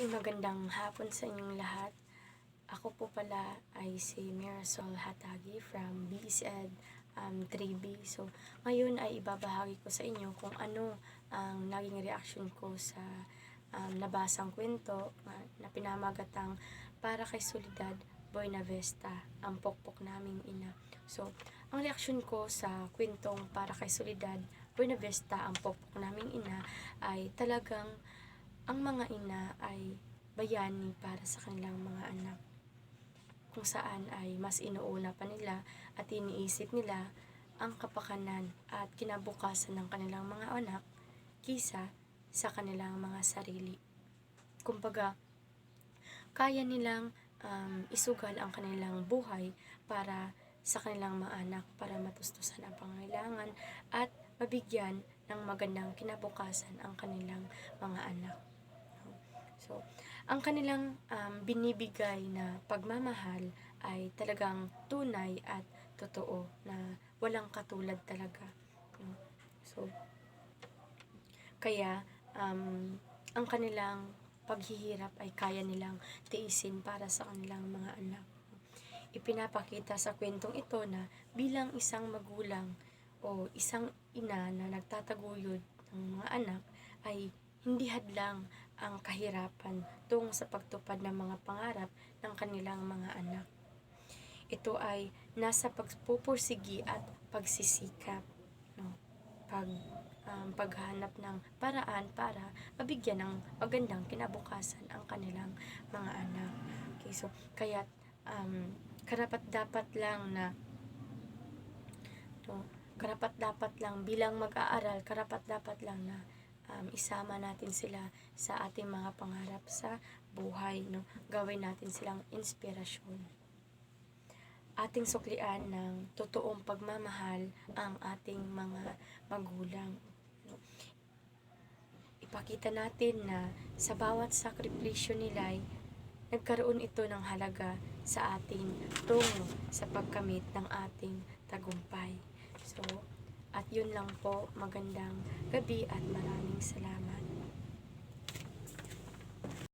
Magandang hapon sa inyong lahat. Ako po pala ay si Mirasol Hatagi from BSED 3B. So, ngayon ay ibabahagi ko sa inyo kung ano ang naging reaction ko sa nabasang kwento na pinamagatang Para kay Soledad Buenavesta, ang pokpok naming ina. So, ang reaksyon ko sa kwentong Para kay Soledad Buenavesta, ang pokpok naming ina ay talagang ang mga ina ay bayani para sa kanilang mga anak, kung saan ay mas inuuna pa nila at iniisip nila ang kapakanan at kinabukasan ng kanilang mga anak kisa sa kanilang mga sarili. Kumbaga, kaya nilang isugal ang kanilang buhay para sa kanilang mga anak, para matustusan ang pangailangan at mabigyan ng magandang kinabukasan ang kanilang mga anak. So, ang kanilang binibigay na pagmamahal ay talagang tunay at totoo na walang katulad talaga. So, kaya ang kanilang paghihirap ay kaya nilang tiisin para sa kanilang mga anak. Ipinapakita sa kwentong ito na bilang isang magulang o isang ina na nagtataguyod ng mga anak ay hindi hadlang ang kahirapan tungo sa pagtupad ng mga pangarap ng kanilang mga anak. Ito ay nasa pagpupursigi at pagsisikap, no? Paghanap ng paraan para mabigyan ng magandang kinabukasan ang kanilang mga anak. Okay, so kaya karapat-dapat lang na karapat-dapat lang bilang mag-aaral, karapat-dapat lang na isama natin sila sa ating mga pangarap sa buhay, no? Gawin natin silang inspirasyon. Ating suklian ng totoong pagmamahal ang ating mga magulang, no? Ipakita natin na sa bawat sakripisyo nila ay nagkaroon ito ng halaga sa ating tungo sa pagkamit ng ating tagumpay. So, at yun lang po, magandang gabi at maraming salamat.